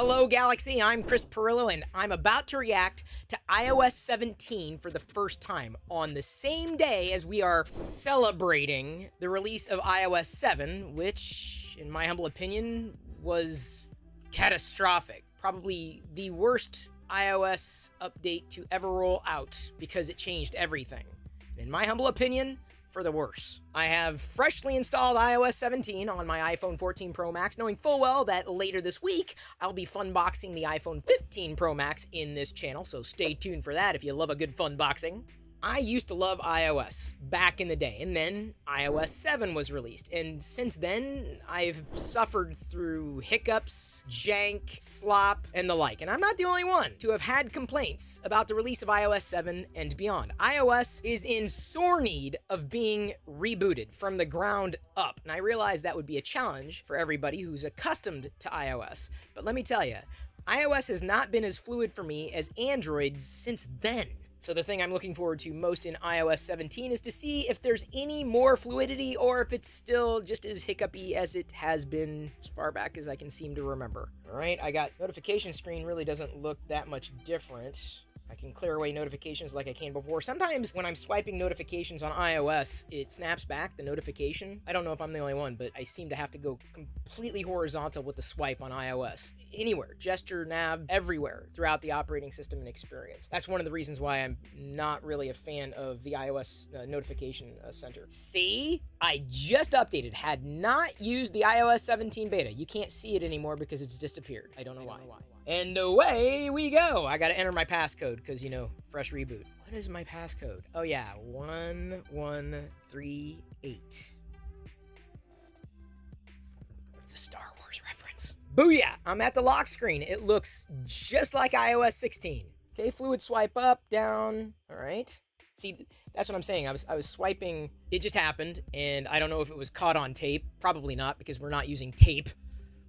Hello Galaxy, I'm Chris Pirillo and I'm about to react to iOS 17 for the first time on the same day as we are celebrating the release of iOS 7, which, in my humble opinion, was catastrophic. Probably the worst iOS update to ever roll out because it changed everything. In my humble opinion, for the worse. I have freshly installed iOS 17 on my iPhone 14 Pro Max, knowing full well that later this week, I'll be funboxing the iPhone 15 Pro Max in this channel, so stay tuned for that if you love a good funboxing. I used to love iOS back in the day, and then iOS 7 was released, and since then, I've suffered through hiccups, jank, slop, and the like, and I'm not the only one to have had complaints about the release of iOS 7 and beyond. iOS is in sore need of being rebooted from the ground up, and I realize that would be a challenge for everybody who's accustomed to iOS, but let me tell you, iOS has not been as fluid for me as Android since then. So the thing I'm looking forward to most in iOS 17 is to see if there's any more fluidity or if it's still just as hiccupy as it has been as far back as I can seem to remember. All right, I got notification screen really doesn't look that much different. I can clear away notifications like I can before. Sometimes when I'm swiping notifications on iOS, it snaps back the notification. I don't know if I'm the only one, but I seem to have to go completely horizontal with the swipe on iOS. Anywhere, gesture, nav, everywhere throughout the operating system and experience. That's one of the reasons why I'm not really a fan of the iOS notification center. See? I just updated, had not used the iOS 17 beta. You can't see it anymore because it's disappeared. I don't know why. And away we go. I gotta enter my passcode because, you know, fresh reboot. What is my passcode? Oh yeah, 1138. It's a Star Wars reference. Booyah! I'm at the lock screen. It looks just like iOS 16. Okay, fluid swipe up, down. All right. See, that's what I'm saying. I was swiping. It just happened, and I don't know if it was caught on tape. Probably not, because we're not using tape.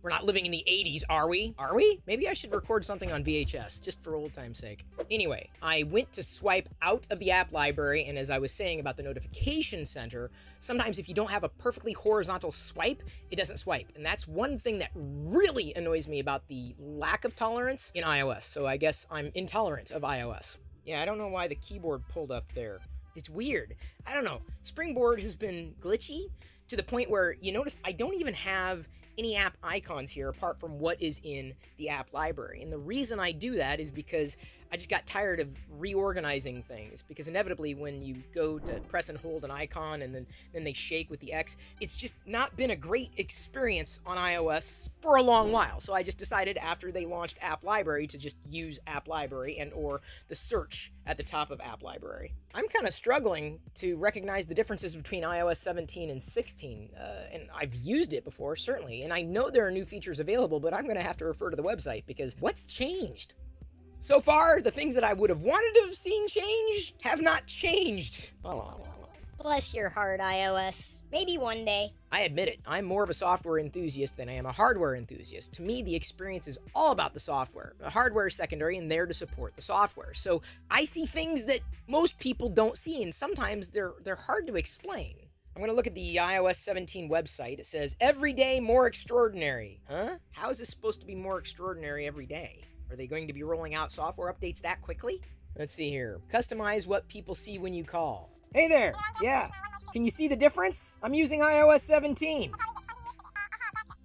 We're not living in the 80s, are we? Are we? Maybe I should record something on VHS, just for old time's sake. Anyway, I went to swipe out of the app library, and as I was saying about the notification center, sometimes if you don't have a perfectly horizontal swipe, it doesn't swipe. And that's one thing that really annoys me about the lack of tolerance in iOS. So I guess I'm intolerant of iOS. Yeah, I don't know why the keyboard pulled up there. It's weird. I don't know. Springboard has been glitchy to the point where, you notice, I don't even have any app icons here apart from what is in the app library. And the reason I do that is because I just got tired of reorganizing things, because inevitably when you go to press and hold an icon and then they shake with the X, it's just not been a great experience on iOS for a long while. So I just decided after they launched App Library to just use App Library and or the search at the top of App Library. I'm kind of struggling to recognize the differences between iOS 17 and 16, and I've used it before, certainly, and I know there are new features available, but I'm going to have to refer to the website because what's changed? So far, the things that I would have wanted to have seen changed have not changed. Bless your heart, iOS. Maybe one day. I admit it, I'm more of a software enthusiast than I am a hardware enthusiast. To me, the experience is all about the software. The hardware is secondary and there to support the software. So I see things that most people don't see, and sometimes they're hard to explain. I'm going to look at the iOS 17 website. It says, every day more extraordinary. Huh? How is this supposed to be more extraordinary every day? Are they going to be rolling out software updates that quickly? Let's see here. Customize what people see when you call. Hey there! Yeah. Can you see the difference? I'm using iOS 17.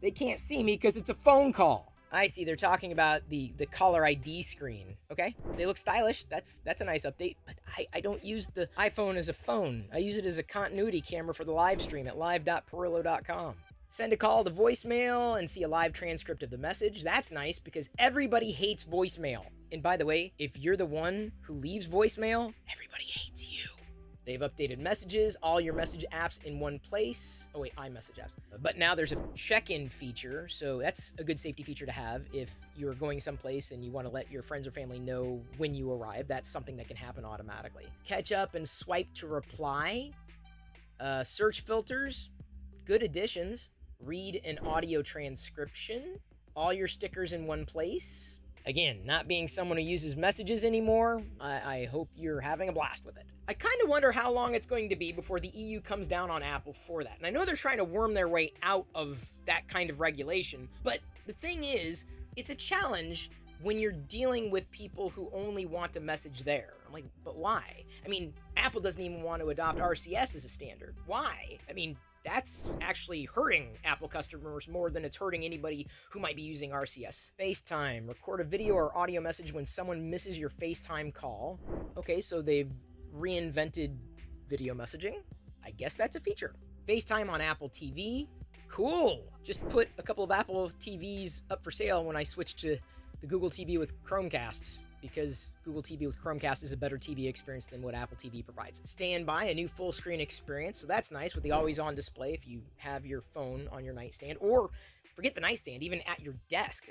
They can't see me because it's a phone call. I see. They're talking about the caller ID screen. Okay. They look stylish. That's a nice update. But I don't use the iPhone as a phone. I use it as a continuity camera for the live stream at live.pirillo.com. Send a call to voicemail and see a live transcript of the message. That's nice because everybody hates voicemail. And by the way, if you're the one who leaves voicemail, everybody hates you. They've updated messages, all your message apps in one place. Oh wait, iMessage apps. But now there's a check-in feature, so that's a good safety feature to have if you're going someplace and you want to let your friends or family know when you arrive. That's something that can happen automatically. Catch up and swipe to reply. Search filters, good additions. Read and audio transcription, all your stickers in one place. Again, not being someone who uses messages anymore, I hope you're having a blast with it. I kind of wonder how long it's going to be before the EU comes down on Apple for that. And I know they're trying to worm their way out of that kind of regulation, but the thing is, it's a challenge when you're dealing with people who only want a message there. I'm like, but why? I mean, Apple doesn't even want to adopt RCS as a standard. Why? I mean, that's actually hurting Apple customers more than it's hurting anybody who might be using RCS. FaceTime. Record a video or audio message when someone misses your FaceTime call. Okay, so they've reinvented video messaging. I guess that's a feature. FaceTime on Apple TV. Cool. Just put a couple of Apple TVs up for sale when I switched to the Google TV with Chromecasts, because Google TV with Chromecast is a better TV experience than what Apple TV provides. Standby, a new full screen experience, so that's nice with the always on display if you have your phone on your nightstand, or forget the nightstand, even at your desk.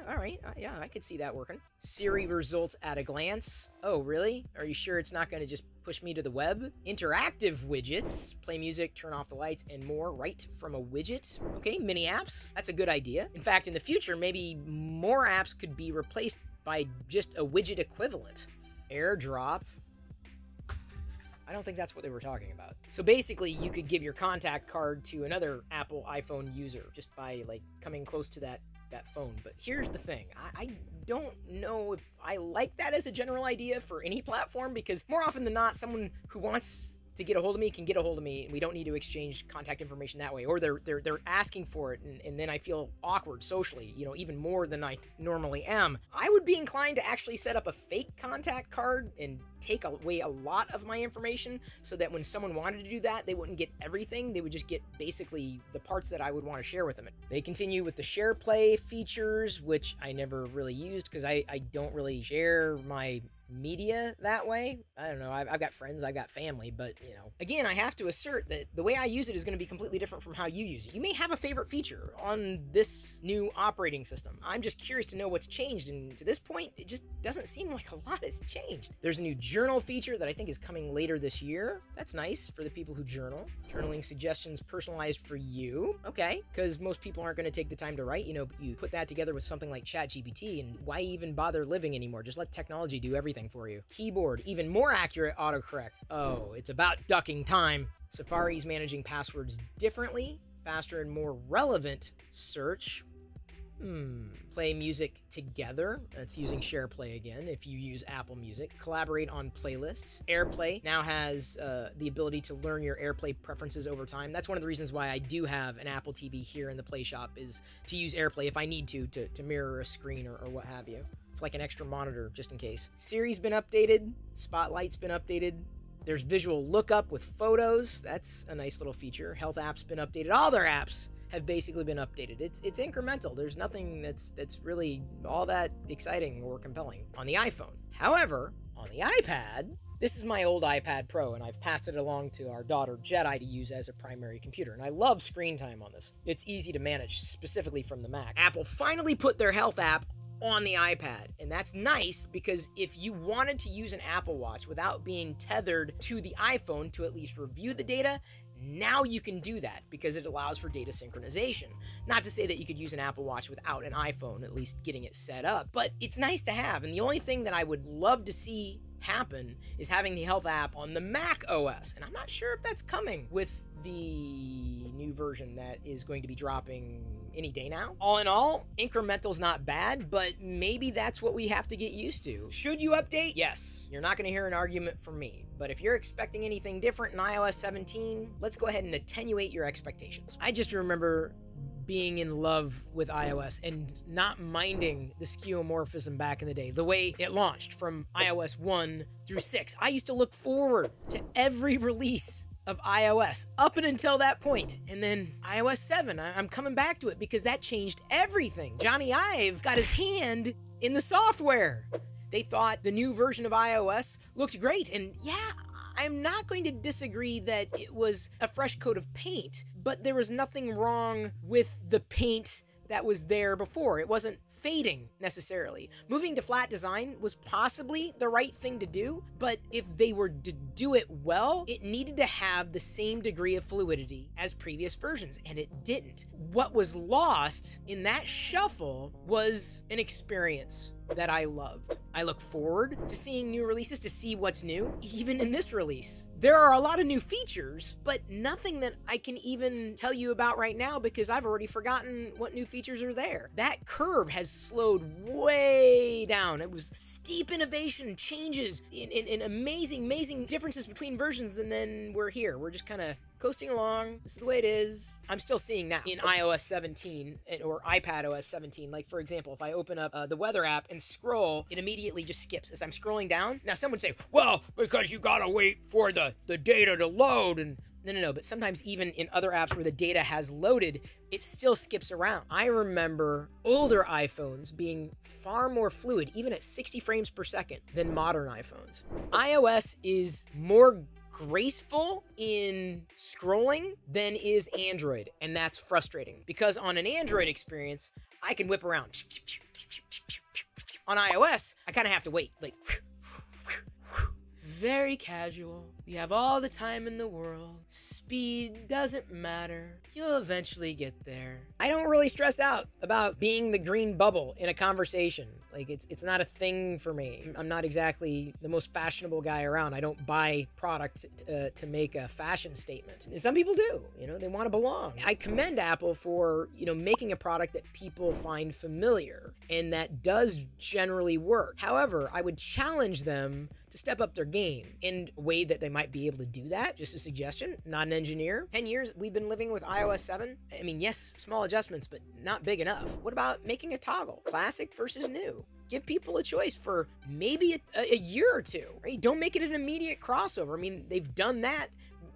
All right, yeah, I could see that working. Siri results at a glance. Oh, really? Are you sure it's not going to just push me to the web? Interactive widgets, play music, turn off the lights, and more right from a widget. Okay, mini apps, that's a good idea. In fact, in the future, maybe more apps could be replaced by just a widget equivalent. AirDrop. I don't think that's what they were talking about. So basically, you could give your contact card to another Apple iPhone user just by like coming close to that phone. But here's the thing. I don't know if I like that as a general idea for any platform, because more often than not, someone who wants to get a hold of me can get a hold of me, and we don't need to exchange contact information that way. Or they're asking for it, and then I feel awkward socially, you know, even more than I normally am. I would be inclined to actually set up a fake contact card and take away a lot of my information, so that when someone wanted to do that, they wouldn't get everything. They would just get basically the parts that I would want to share with them. They continue with the share play features, which I never really used because I don't really share my media that way. I don't know. I've got friends, I've got family, but you know, again, I have to assert that the way I use it is going to be completely different from how you use it. You may have a favorite feature on this new operating system. I'm just curious to know what's changed, and to this point, it just doesn't seem like a lot has changed. There's a new journal feature that I think is coming later this year. That's nice for the people who journal. Journaling suggestions personalized for you. Okay, because most people aren't going to take the time to write. You know, you put that together with something like ChatGPT, and why even bother living anymore? Just let technology do everything for you. Keyboard, even more accurate autocorrect. Oh, it's about ducking time. Safari's managing passwords differently, faster and more relevant search. Play music together. That's using SharePlay again if you use Apple Music. Collaborate on playlists. AirPlay now has the ability to learn your AirPlay preferences over time. That's one of the reasons why I do have an Apple TV here in the Play Shop, is to use AirPlay if I need to mirror a screen or what have you. It's like an extra monitor just in case. Siri's been updated. Spotlight's been updated. There's visual lookup with photos. That's a nice little feature. Health app's been updated. All their apps have basically been updated. It's incremental. There's nothing that's really all that exciting or compelling on the iPhone. However, on the iPad, this is my old iPad Pro, and I've passed it along to our daughter Jedi to use as a primary computer, and I love screen time on this. It's easy to manage, specifically from the Mac. Apple finally put their health app on the iPad, and that's nice because if you wanted to use an Apple Watch without being tethered to the iPhone to at least review the data, now you can do that because it allows for data synchronization. Not to say that you could use an Apple Watch without an iPhone, at least getting it set up, but it's nice to have. And the only thing that I would love to see happen is having the health app on the Mac OS. And I'm not sure if that's coming with the new version that is going to be dropping any day now. All in all, incremental's not bad, but maybe that's what we have to get used to. Should you update? Yes. You're not going to hear an argument from me. But if you're expecting anything different in iOS 17, let's go ahead and attenuate your expectations. I just remember being in love with iOS and not minding the skeuomorphism back in the day, the way it launched from iOS 1 through 6. I used to look forward to every release of iOS up and until that point. And then iOS 7, I'm coming back to it because that changed everything. Johnny Ive got his hand in the software. They thought the new version of iOS looked great. And yeah, I'm not going to disagree that it was a fresh coat of paint, but there was nothing wrong with the paint that was there before. It wasn't fading necessarily. Moving to flat design was possibly the right thing to do, but if they were to do it well, it needed to have the same degree of fluidity as previous versions, and it didn't. What was lost in that shuffle was an experience that I loved. I look forward to seeing new releases to see what's new, even in this release. There are a lot of new features, but nothing that I can even tell you about right now because I've already forgotten what new features are there. That curve has slowed way down. It was steep innovation, changes, in amazing differences between versions, and then we're here. We're just kind of coasting along. This is the way it is. I'm still seeing that in iOS 17 or iPadOS 17. Like, for example, if I open up the weather app and scroll, it immediately just skips as I'm scrolling down. Now, some would say, well, because you gotta wait for the data to load, and no, but sometimes even in other apps where the data has loaded, it still skips around. I remember older iPhones being far more fluid, even at 60 frames per second, than modern iPhones. iOS is more graceful in scrolling than is Android, and that's frustrating because on an Android experience, I can whip around. On iOS, I kind of have to wait, like very casual. We have all the time in the world. Speed doesn't matter. You'll eventually get there. I don't really stress out about being the green bubble in a conversation. Like, it's not a thing for me. I'm not exactly the most fashionable guy around. I don't buy product to make a fashion statement. And some people do, they want to belong. I commend Apple for, making a product that people find familiar and that does generally work. However, I would challenge them to step up their game in a way that they might be able to do that. Just a suggestion, not an engineer. 10 years we've been living with iOS 7. I mean, yes, small adjustments, but not big enough. What about making a toggle? Classic versus new. Give people a choice for maybe a year or two, right? Don't make it an immediate crossover. I mean, they've done that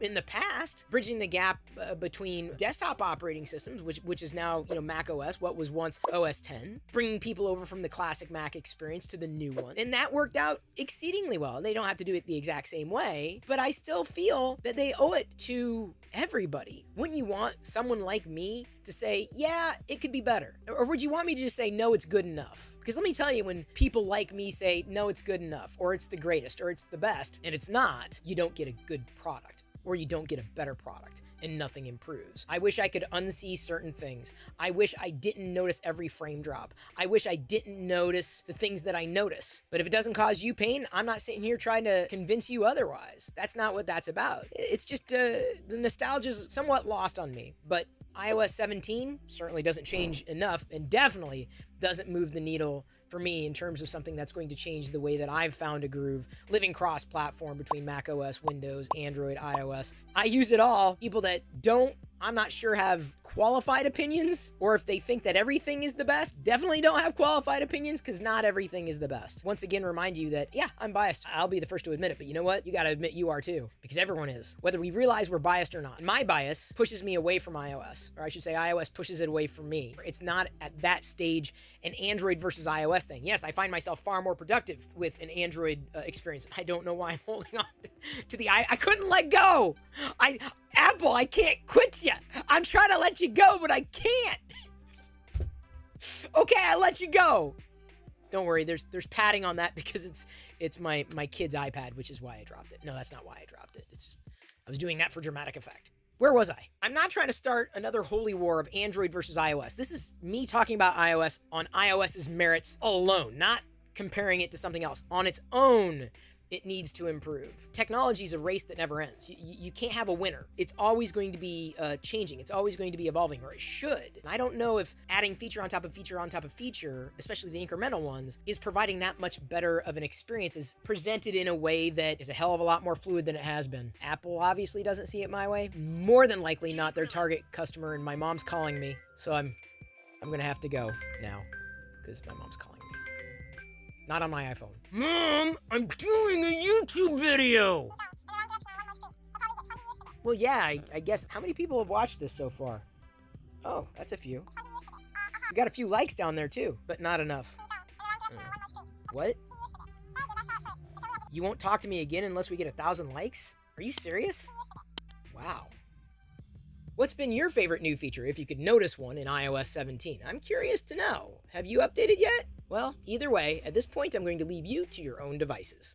in the past, bridging the gap between desktop operating systems, which is now, Mac OS, what was once OS 10, bringing people over from the classic Mac experience to the new one. And that worked out exceedingly well. They don't have to do it the exact same way, but I still feel that they owe it to everybody. Wouldn't you want someone like me to say, yeah, it could be better? Or would you want me to just say, no, it's good enough? Because let me tell you, when people like me say, no, it's good enough, or it's the greatest, or it's the best, and it's not, you don't get a good product. Or you don't get a better product and nothing improves. I wish I could unsee certain things. I wish I didn't notice every frame drop. I wish I didn't notice the things that I notice. But if it doesn't cause you pain, I'm not sitting here trying to convince you otherwise. That's not what that's about. It's just the nostalgia is somewhat lost on me. But iOS 17 certainly doesn't change enough and definitely doesn't move the needle for me in terms of something that's going to change the way that I've found a groove living cross-platform between Mac OS, Windows, Android, iOS. I use it all. People that don't, I'm not sure, have qualified opinions, or if they think that everything is the best, definitely don't have qualified opinions, because not everything is the best. Once again, remind you that, yeah, I'm biased. I'll be the first to admit it, but you know what? You got to admit you are too, because everyone is, whether we realize we're biased or not. My bias pushes me away from iOS, or I should say iOS pushes it away from me. It's not at that stage an Android versus iOS thing. Yes, I find myself far more productive with an Android experience. I don't know why I'm holding on to the I couldn't let go. Apple, I can't quit you. I'm trying to let you go, but I can't. Okay, I let you go. Don't worry, there's padding on that because it's my kid's iPad, which is why I dropped it. No, that's not why I dropped it. It's just I was doing that for dramatic effect. Where was I? I'm not trying to start another holy war of Android versus iOS. This is me talking about iOS on iOS's merits alone, not comparing it to something else. On its own, it needs to improve. Technology is a race that never ends. You can't have a winner. It's always going to be changing. It's always going to be evolving, or it should. And I don't know if adding feature on top of feature on top of feature, especially the incremental ones, is providing that much better of an experience, is presented in a way that is a hell of a lot more fluid than it has been. Apple obviously doesn't see it my way. More than likely not their target customer, and my mom's calling me, so I'm gonna have to go now, because my mom's calling me. Not on my iPhone. Mom, I'm doing a YouTube video! Well, yeah, I guess. How many people have watched this so far? Oh, that's a few. We got a few likes down there, too, but not enough. What? You won't talk to me again unless we get 1,000 likes? Are you serious? Wow. What's been your favorite new feature, if you could notice one, in iOS 17? I'm curious to know. Have you updated yet? Well, either way, at this point, I'm going to leave you to your own devices.